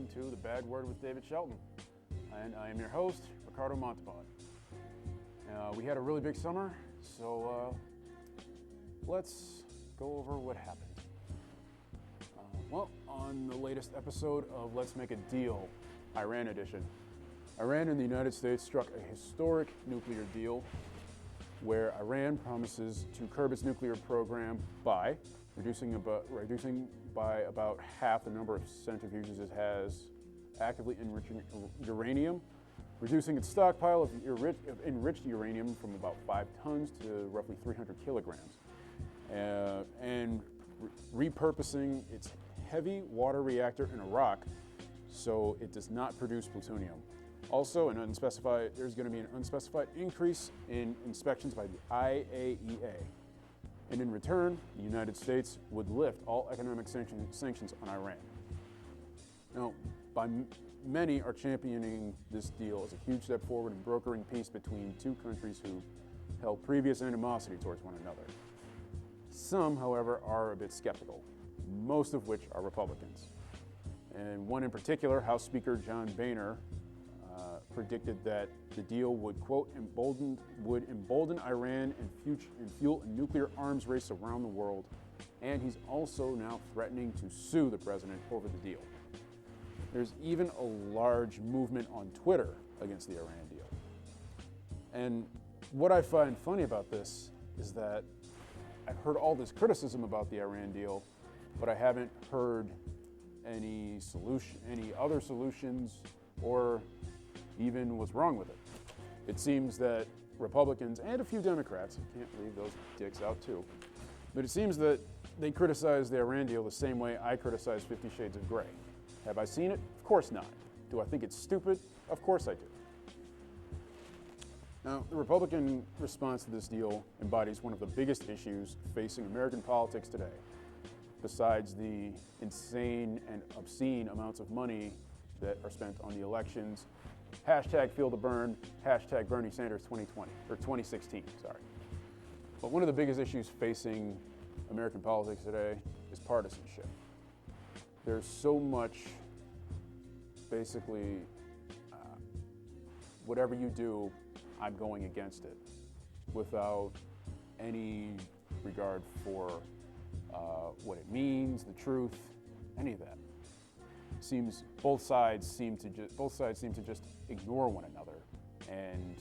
welcome to The Bad Word with David Shelton. And I am your host, Ricardo Montalban. We had a really big summer, so let's go over what happened. On the latest episode of Let's Make a Deal, Iran edition, Iran and the United States struck a historic nuclear deal where Iran promises to curb its nuclear program by reducing by about half the number of centrifuges it has actively enriching uranium, reducing its stockpile of enriched uranium from about 5 tons to roughly 300 kilograms, and repurposing its heavy water reactor in Iraq so it does not produce plutonium. Also, there's going to be an unspecified increase in inspections by the IAEA. And in return, the United States would lift all economic sanctions on Iran. Now, many are championing this deal as a huge step forward in brokering peace between two countries who held previous animosity towards one another. Some, however, are a bit skeptical, most of which are Republicans. And one in particular, House Speaker John Boehner, predicted that the deal would, quote, embolden Iran and fuel a nuclear arms race around the world, and he's also now threatening to sue the president over the deal. There's even a large movement on Twitter against the Iran deal. And what I find funny about this is that I've heard all this criticism about the Iran deal, but I haven't heard any other solutions, or even what's wrong with it. It seems that Republicans and a few Democrats, I can't leave those dicks out too, but it seems that they criticize the Iran deal the same way I criticize 50 Shades of Grey. Have I seen it? Of course not. Do I think it's stupid? Of course I do. Now, the Republican response to this deal embodies one of the biggest issues facing American politics today, besides the insane and obscene amounts of money that are spent on the elections. Hashtag Feel the Burn, hashtag Bernie Sanders 2020, or 2016, sorry. But one of the biggest issues facing American politics today is partisanship. There's so much, basically, whatever you do, I'm going against it, without any regard for what it means, the truth, any of that. Both sides seem to just ignore one another and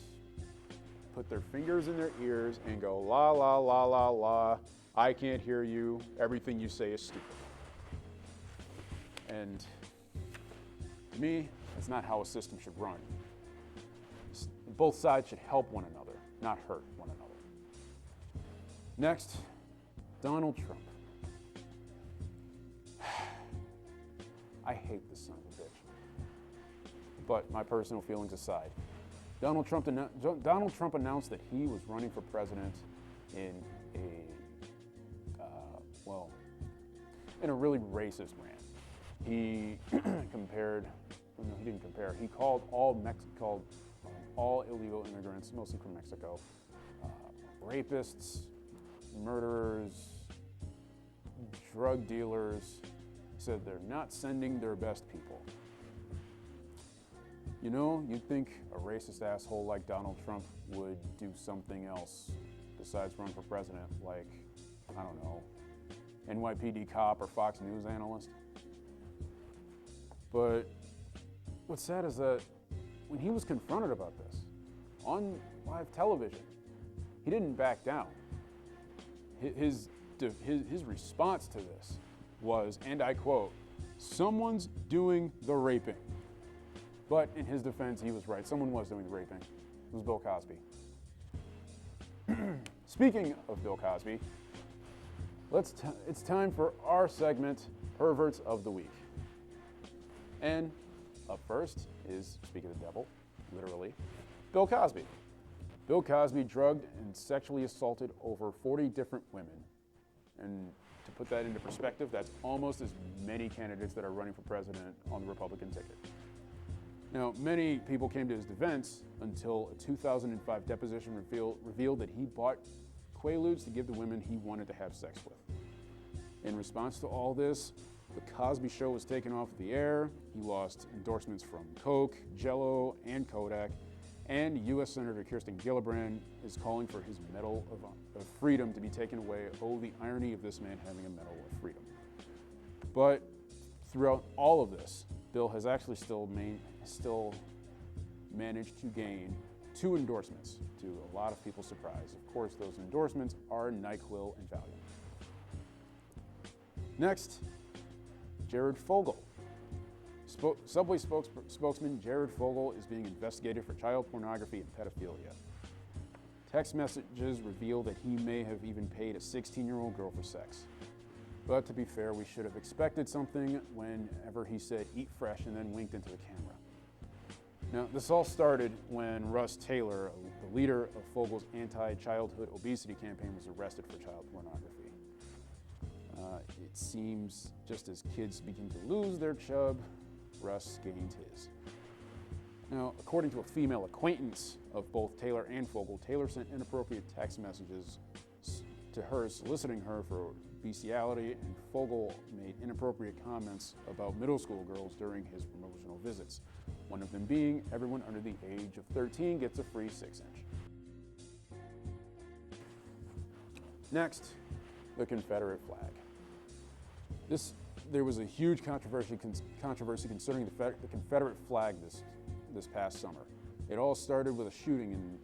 put their fingers in their ears and go, la, la, la, la, la, I can't hear you, everything you say is stupid. And to me, that's not how a system should run. Both sides should help one another, not hurt one another. Next, Donald Trump. I hate this son of a bitch. But my personal feelings aside, Donald Trump announced that he was running for president in a really racist rant. He he called all illegal immigrants, mostly from Mexico, rapists, murderers, drug dealers. He said they're not sending their best people. You know, you'd think a racist asshole like Donald Trump would do something else besides run for president, like, I don't know, NYPD cop or Fox News analyst. But what's sad is that when he was confronted about this on live television, he didn't back down. His response to this was, and I quote, "Someone's doing the raping." But in his defense, he was right. Someone was doing the raping. It was Bill Cosby. Speaking of Bill Cosby, it's time for our segment, Perverts of the Week. And up first is, speak of the devil, literally, Bill Cosby. Bill Cosby drugged and sexually assaulted over 40 different women. And to put that into perspective, that's almost as many candidates that are running for president on the Republican ticket. Now, many people came to his defense until a 2005 deposition revealed that he bought Quaaludes to give the women he wanted to have sex with. In response to all this, The Cosby Show was taken off the air. He lost endorsements from Coke, Jell-O, and Kodak. And U.S. Senator Kirsten Gillibrand is calling for his Medal of Freedom to be taken away. Oh, the irony of this man having a Medal of Freedom. But throughout all of this, Bill has actually still managed to gain 2 endorsements, to a lot of people's surprise. Of course, those endorsements are NyQuil and Valium. Next, Jared Fogle. Subway spokesman Jared Fogle is being investigated for child pornography and pedophilia. Text messages reveal that he may have even paid a 16-year-old girl for sex. But to be fair, we should have expected something whenever he said "eat fresh" and then winked into the camera. Now, this all started when Russ Taylor, the leader of Fogle's anti-childhood obesity campaign, was arrested for child pornography. It seems just as kids begin to lose their chub, Russ gained his. Now, according to a female acquaintance of both Taylor and Fogle, Taylor sent inappropriate text messages to her soliciting her for bestiality, and Fogle made inappropriate comments about middle school girls during his promotional visits. One of them being, everyone under the age of 13 gets a free 6-inch. Next, the Confederate flag. There was a huge controversy concerning the Confederate flag this past summer. It all started with a shooting in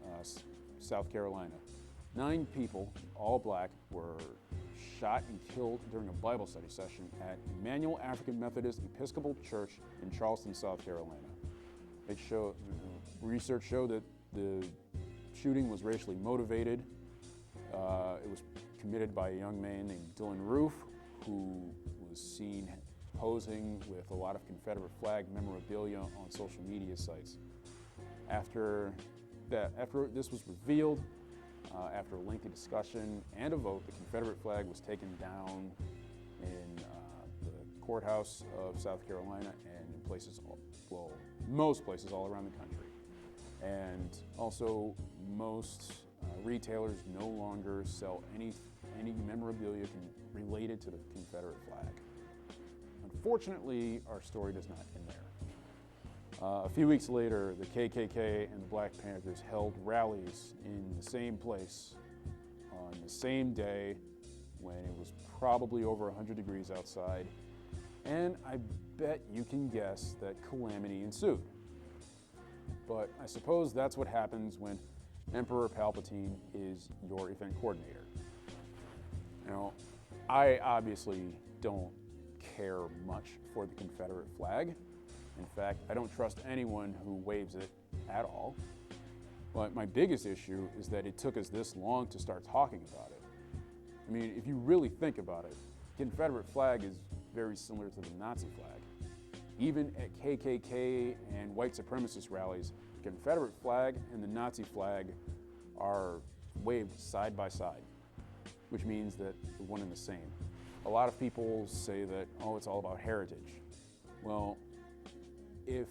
South Carolina. 9 people, all black, were shot and killed during a Bible study session at Emmanuel African Methodist Episcopal Church in Charleston, South Carolina. Research showed that the shooting was racially motivated. It was committed by a young man named Dylan Roof, who was seen posing with a lot of Confederate flag memorabilia on social media sites. After this was revealed, after a lengthy discussion and a vote, the Confederate flag was taken down in the courthouse of South Carolina and in most places all around the country. And also, most retailers no longer sell any memorabilia related to the Confederate flag. Unfortunately, our story does not end there. A few weeks later, the KKK and the Black Panthers held rallies in the same place on the same day when it was probably over 100 degrees outside, and I bet you can guess that calamity ensued. But I suppose that's what happens when Emperor Palpatine is your event coordinator. Now, I obviously don't care much for the Confederate flag. In fact, I don't trust anyone who waves it at all. But my biggest issue is that it took us this long to start talking about it. I mean, if you really think about it, the Confederate flag is very similar to the Nazi flag. Even at KKK and white supremacist rallies, the Confederate flag and the Nazi flag are waved side by side, which means that they're one and the same. A lot of people say that, oh, it's all about heritage. Well, if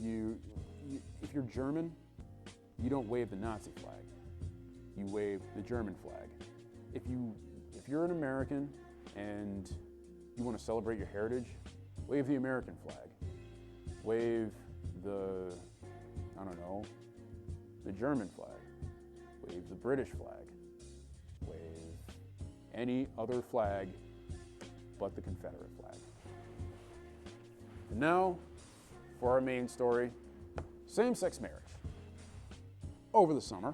you're German, you don't wave the Nazi flag. You wave the German flag. If you're an American and you want to celebrate your heritage, wave the American flag. Wave the German flag. Wave the British flag. Wave any other flag but the Confederate flag. And now, for our main story, same-sex marriage. Over the summer,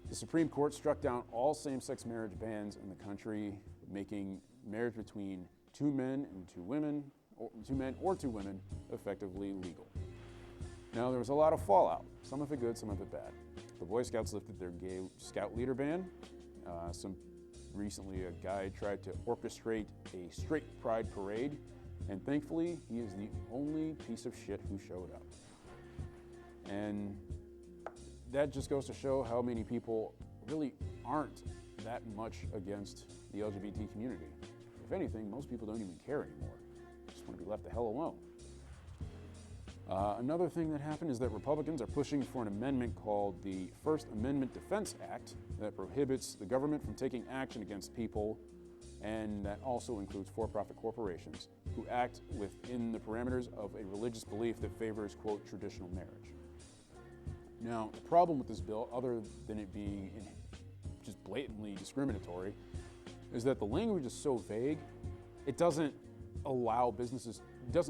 the Supreme Court struck down all same-sex marriage bans in the country, making marriage between 2 men and 2 women, or 2 men or 2 women, effectively legal. Now, there was a lot of fallout, some of it good, some of it bad. The Boy Scouts lifted their gay scout leader ban. Recently, a guy tried to orchestrate a straight pride parade, and thankfully, he is the only piece of shit who showed up. And that just goes to show how many people really aren't that much against the LGBT community. If anything, most people don't even care anymore. Just want to be left the hell alone. Another thing that happened is that Republicans are pushing for an amendment called the First Amendment Defense Act that prohibits the government from taking action against people and that also includes for-profit corporations who act within the parameters of a religious belief that favors, quote, traditional marriage. Now, the problem with this bill, other than it being just blatantly discriminatory, is that the language is so vague, it doesn't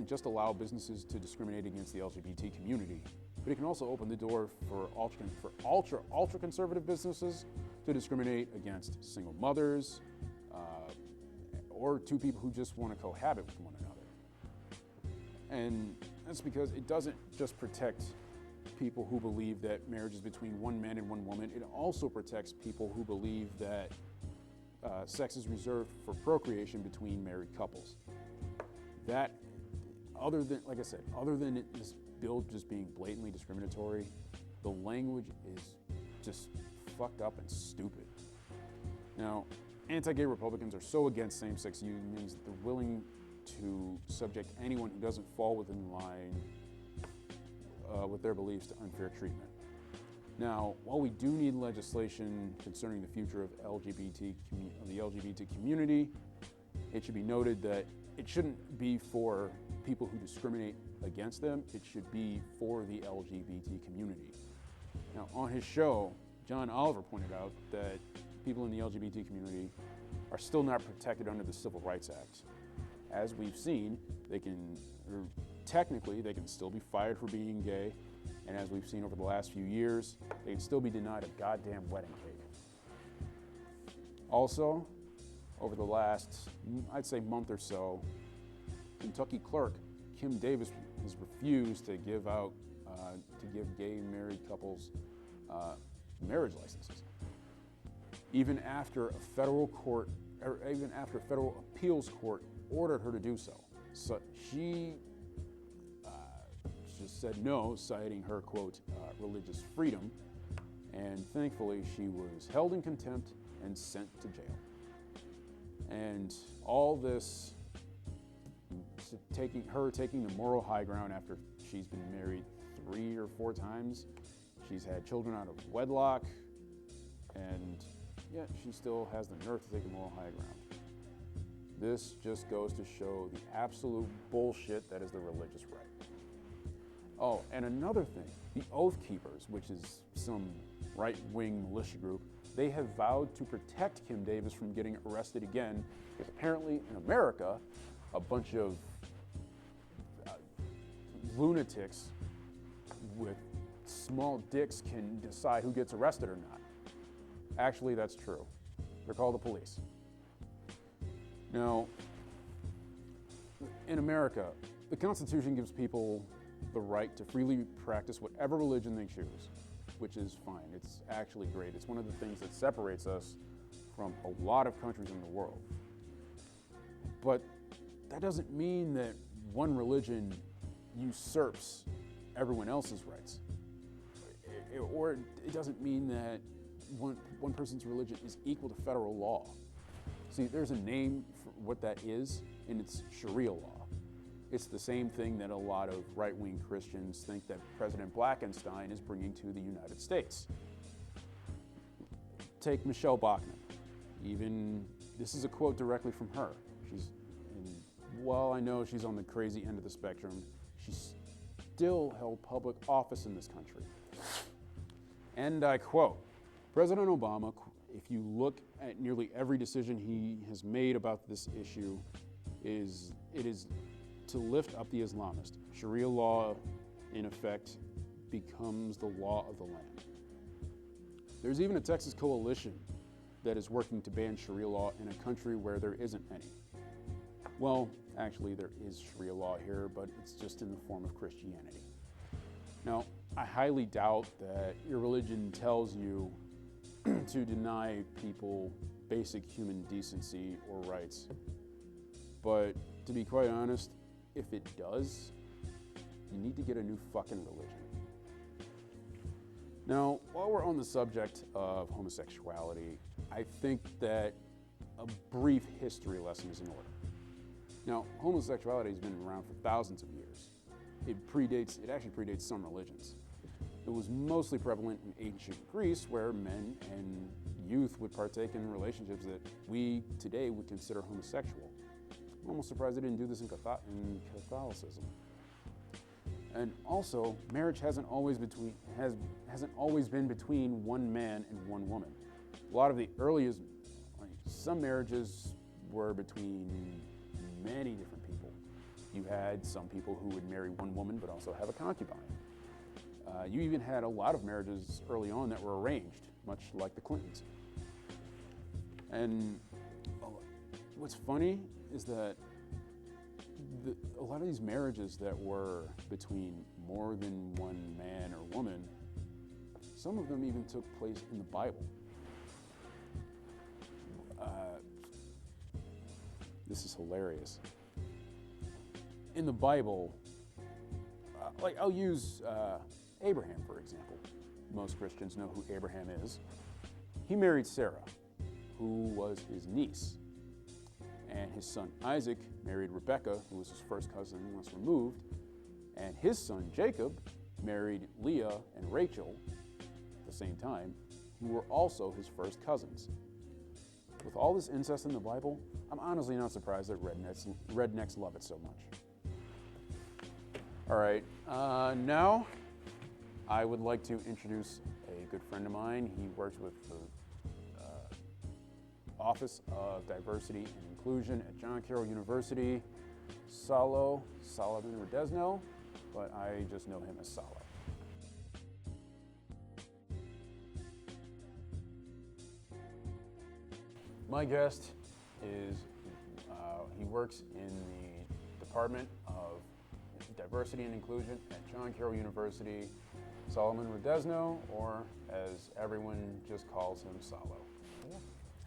just allow businesses to discriminate against the LGBT community, but it can also open the door for ultra conservative businesses to discriminate against single mothers, or two people who just want to cohabit with one another. And that's because it doesn't just protect people who believe that marriage is between one man and one woman. It also protects people who believe that sex is reserved for procreation between married couples. That, other than this bill just being blatantly discriminatory, the language is just fucked up and stupid. Now, anti-gay Republicans are so against same-sex unions that they're willing to subject anyone who doesn't fall within line with their beliefs to unfair treatment. Now, while we do need legislation concerning the future of the LGBT community, it should be noted that it shouldn't be for people who discriminate against them. It should be for the LGBT community. Now, on his show, John Oliver pointed out that people in the LGBT community are still not protected under the Civil Rights Act. As we've seen, technically they can still be fired for being gay, and as we've seen over the last few years, they can still be denied a goddamn wedding cake. Also, over the last, I'd say, month or so, Kentucky clerk Kim Davis has refused to give gay married couples marriage licenses, even after a federal appeals court ordered her to do so. So she just said no, citing her, quote, religious freedom, and thankfully she was held in contempt and sent to jail. And all this, taking the moral high ground after she's been married 3 or 4 times, she's had children out of wedlock, and yet she still has the nerve to take the moral high ground. This just goes to show the absolute bullshit that is the religious right. Oh, and another thing, the Oath Keepers, which is some right-wing militia group, they have vowed to protect Kim Davis from getting arrested again, because apparently in America, a bunch of lunatics with small dicks can decide who gets arrested or not. Actually, that's true. They're called the police. Now, in America, the Constitution gives people the right to freely practice whatever religion they choose, which is fine. It's actually great. It's one of the things that separates us from a lot of countries in the world. But that doesn't mean that one religion usurps everyone else's rights. Or it doesn't mean that one person's religion is equal to federal law. See, there's a name for what that is, and it's Sharia law. It's the same thing that a lot of right-wing Christians think that President Blackenstein is bringing to the United States. Take Michelle Bachmann. This is a quote directly from her. While I know she's on the crazy end of the spectrum, she still held public office in this country. And I quote, President Obama, if you look at nearly every decision he has made about this issue, it is to lift up the Islamist. Sharia law, in effect, becomes the law of the land. There's even a Texas coalition that is working to ban Sharia law in a country where there isn't any. Well, actually, there is Sharia law here, but it's just in the form of Christianity. Now, I highly doubt that your religion tells you to deny people basic human decency or rights. But to be quite honest, if it does, you need to get a new fucking religion. Now, while we're on the subject of homosexuality, I think that a brief history lesson is in order. Now, homosexuality has been around for thousands of years. It actually predates some religions. It was mostly prevalent in ancient Greece, where men and youth would partake in relationships that we today would consider homosexual. I'm almost surprised they didn't do this in Catholicism. And also, marriage hasn't always been between one man and one woman. A lot of the earliest, some marriages were between many different people. You had some people who would marry one woman but also have a concubine. You even had a lot of marriages early on that were arranged, much like the Clintons. And what's funny is that a lot of these marriages that were between more than one man or woman, some of them even took place in the Bible. This is hilarious. In the Bible, I'll use Abraham, for example. Most Christians know who Abraham is. He married Sarah, who was his niece. And his son Isaac married Rebekah, who was his first cousin once removed. And his son Jacob married Leah and Rachel at the same time, who were also his first cousins. With all this incest in the Bible, I'm honestly not surprised that rednecks love it so much. All right, now I would like to introduce a good friend of mine. He works with the Office of Diversity and Inclusion at John Carroll University, Solomon Redesno, but I just know him as Salo. My guest is, he works in the Department of Diversity and Inclusion at John Carroll University, Solomon Redesno, or as everyone just calls him, Salo. Yeah.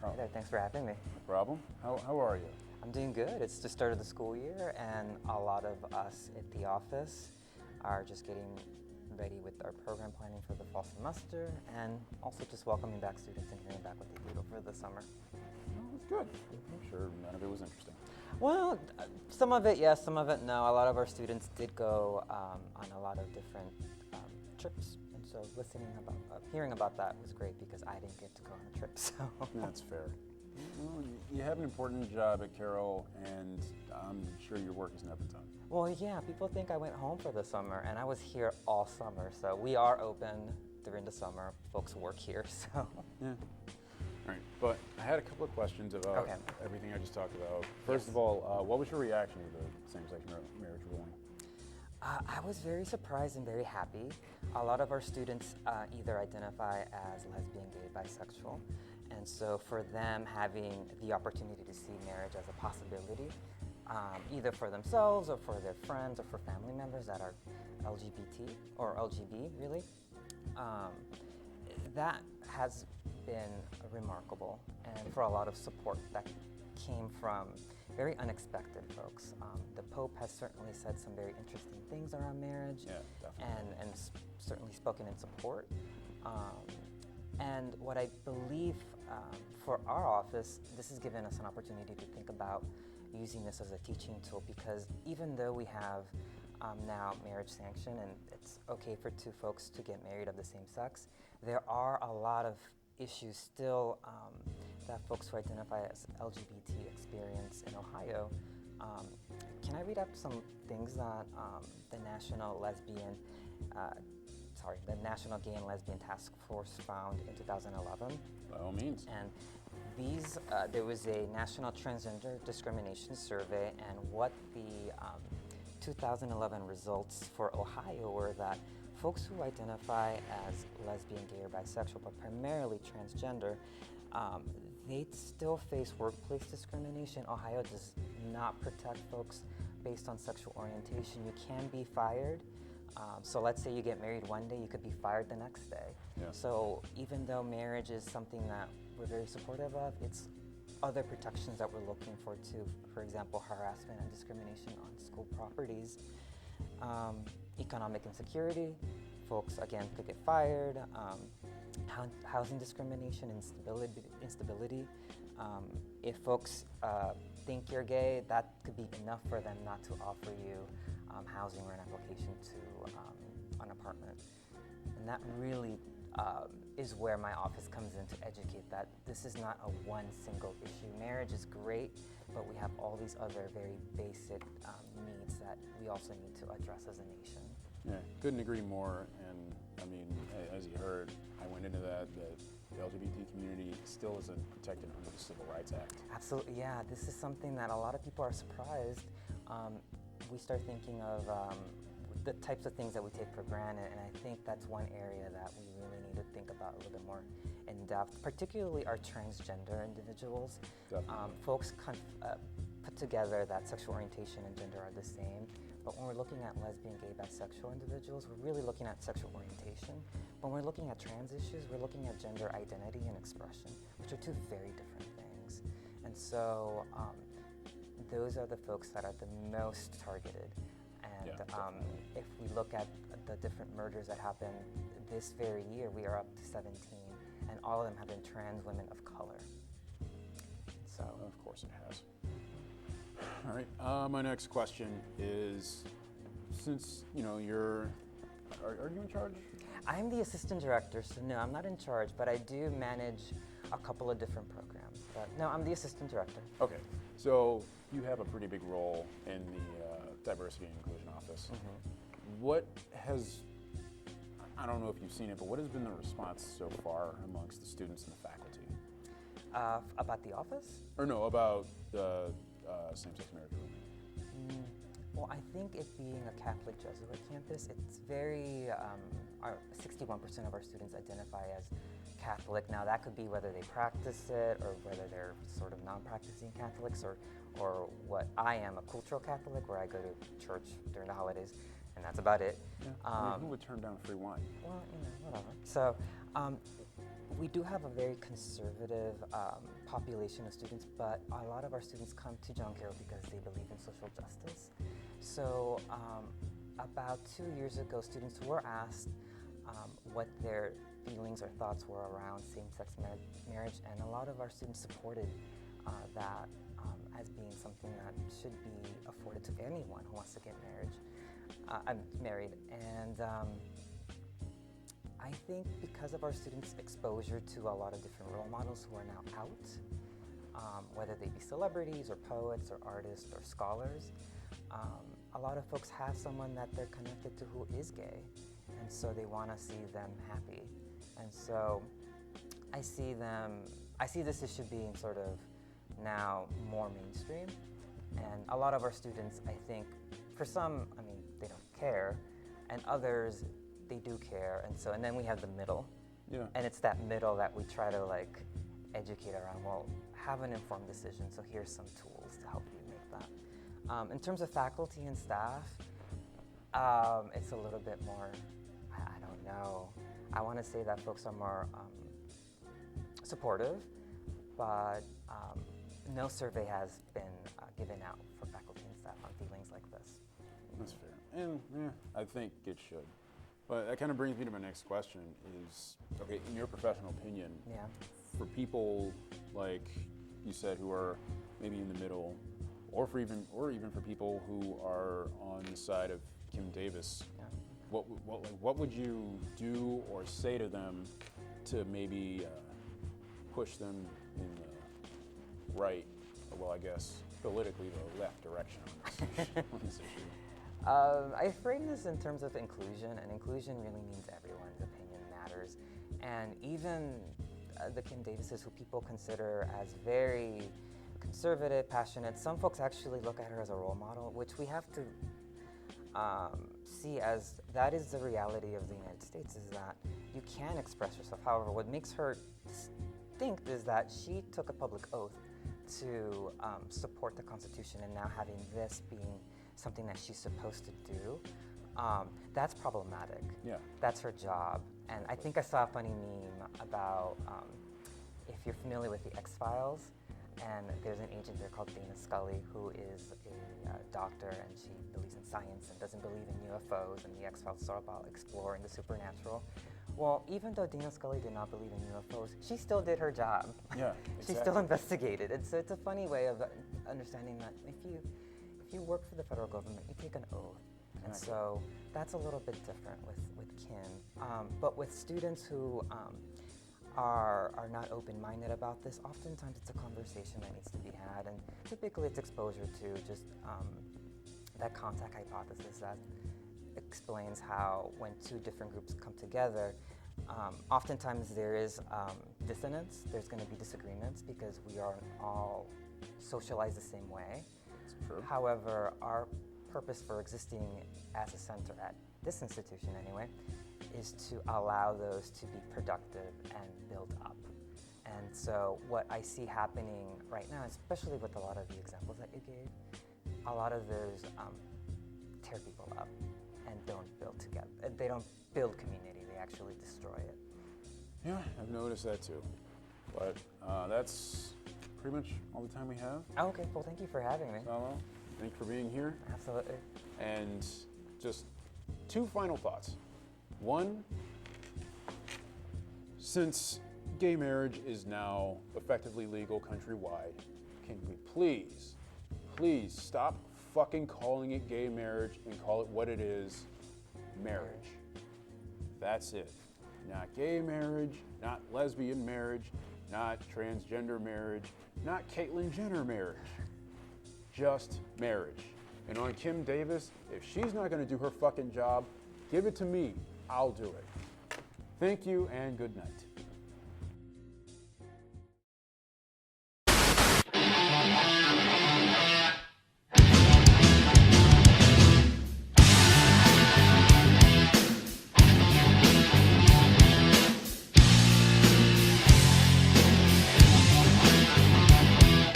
Hi there, thanks for having me. No problem. How are you? I'm doing good. It's the start of the school year, and a lot of us at the office are just getting ready with our program planning for the fall semester, and also just welcoming back students and hearing back what they did over the summer. Oh, that's good. I'm sure none of it was interesting. Well, some of it yes, some of it no. A lot of our students did go on a lot of different trips, and so hearing about that was great because I didn't get to go on a trip. So that's fair. Well, you have an important job at Carroll, and I'm sure your work is never done. Well, yeah, people think I went home for the summer, and I was here all summer. So we are open during the summer. Folks work here, so. Yeah. All right, but I had a couple of questions about everything I just talked about. First of all, what was your reaction to the same-sex marriage ruling? I was very surprised and very happy. A lot of our students either identify as lesbian, gay, bisexual, and so for them having the opportunity to see marriage as a possibility, either for themselves or for their friends or for family members that are LGBT or LGB, really, that has been remarkable, and for a lot of support that came from very unexpected folks. The Pope has certainly said some very interesting things around marriage, and certainly spoken in support. And what I believe for our office, this has given us an opportunity to think about using this as a teaching tool, because even though we have now marriage sanction and it's okay for two folks to get married of the same sex, there are a lot of issues still that folks who identify as LGBT experience in Ohio. Can I read up some things that the National Gay and Lesbian Task Force found in 2011? By all means. And these, there was a National Transgender Discrimination Survey, and what the 2011 results for Ohio were that folks who identify as lesbian, gay, or bisexual, but primarily transgender, they still face workplace discrimination. Ohio does not protect folks based on sexual orientation. You can be fired. So let's say you get married one day, you could be fired the next day. Yeah. So even though marriage is something that we're very supportive of, it's other protections that we're looking for too. For example, harassment and discrimination on school properties. Economic insecurity, folks again could get fired. Housing discrimination, instability. If folks think you're gay, that could be enough for them not to offer you housing or an application to an apartment. And that really is where my office comes in to educate that this is not a one single issue. Marriage is great, but we have all these other very basic needs that we also need to address as a nation. Yeah, couldn't agree more. And I mean, as you heard, I went into that the LGBT community still isn't protected under the Civil Rights Act. Absolutely, yeah. This is something that a lot of people are surprised. We start thinking of the types of things that we take for granted, and I think that's one area that we really need to think about a little bit more in depth, particularly our transgender individuals. Folks put together that sexual orientation and gender are the same, but when we're looking at lesbian, gay, bisexual individuals, we're really looking at sexual orientation. When we're looking at trans issues, we're looking at gender identity and expression, which are two very different things. And so those are the folks that are the most targeted. And if we look at the different mergers that happened this very year, we are up to 17, and all of them have been trans women of color. So, of course it has. All right, my next question is, since are you in charge? I'm the assistant director, so no, I'm not in charge, but I do manage a couple of different programs. But no, I'm the assistant director. Okay, so you have a pretty big role in the Diversity and Inclusion Office. What has, I don't know if you've seen it, but what has been the response so far amongst the students and the faculty? About the office? Or no, about the same-sex marriage. Well, I think it being a Catholic Jesuit campus, it's very, 61% of our students identify as Catholic. Now that could be whether they practice it or whether they're sort of non-practicing Catholics, or what I am, a cultural Catholic, where I go to church during the holidays, and that's about it. Yeah. I mean, who would turn down free wine? Well, whatever. So we do have a very conservative population of students, but a lot of our students come to John Carroll because they believe in social justice. So about 2 years ago, students were asked what their feelings or thoughts were around same-sex marriage, and a lot of our students supported that as being something that should be afforded to anyone who wants to get married. And I think because of our students' exposure to a lot of different role models who are now out, whether they be celebrities or poets or artists or scholars, a lot of folks have someone that they're connected to who is gay, and so they want to see them happy. And so I see this issue being sort of now more mainstream, and a lot of our students, I think, for some, I mean, they don't care, and others, they do care, and then we have the middle. Yeah. And it's that middle that we try to educate around, well, have an informed decision, so here's some tools to help you make that. In terms of faculty and staff, it's a little bit more, I don't know. I want to say that folks are more supportive, but no survey has been given out for faculty and staff on feelings like this. That's fair, and I think it should. But that kind of brings me to my next question is, okay, in your professional opinion, for people like you said who are maybe in the middle, or even for people who are on the side of Kim Davis, what would you do or say to them to maybe push them in the right, or well, I guess politically the left direction on this issue? I frame this in terms of inclusion, and inclusion really means everyone's opinion matters. And even the Kim Davises, who people consider as very conservative, passionate, some folks actually look at her as a role model, which we have to see as that is the reality of the United States, is that you can express yourself. However, what makes her distinct is that she took a public oath to support the Constitution, and now having this being something that she's supposed to do, that's problematic. Yeah. That's her job. And I think I saw a funny meme about, if you're familiar with the X-Files, and there's an agent there called Dana Scully, who is a doctor, and she believes in science and doesn't believe in UFOs, and the X-Files is all about exploring the supernatural. Well, even though Dina Scully did not believe in UFOs, she still did her job. Yeah, She still investigated. It's a funny way of understanding that if you work for the federal government, you take an oath. And Exactly. so that's a little bit different with Kim. But with students who are not open-minded about this, oftentimes it's a conversation that needs to be had, and typically it's exposure to just that contact hypothesis that explains how when two different groups come together, oftentimes there is dissonance, there's going to be disagreements because we aren't all socialized the same way. That's true. However, our purpose for existing as a center at this institution anyway is to allow those to be productive and build up. And so what I see happening right now, especially with a lot of the examples that you gave, a lot of those tear people up and don't build together. They don't build community, they actually destroy it. Yeah, I've noticed that too. But that's pretty much all the time we have. Oh, okay, well, thank you for having me. Salo, thank you for being here. Absolutely. And just two final thoughts. One, since gay marriage is now effectively legal countrywide, can we please stop fucking calling it gay marriage and call it what it is, marriage. That's it. Not gay marriage, not lesbian marriage, not transgender marriage, not Caitlyn Jenner marriage. Just marriage. And on Kim Davis, if she's not going to do her fucking job, give it to me. I'll do it. Thank you and good night.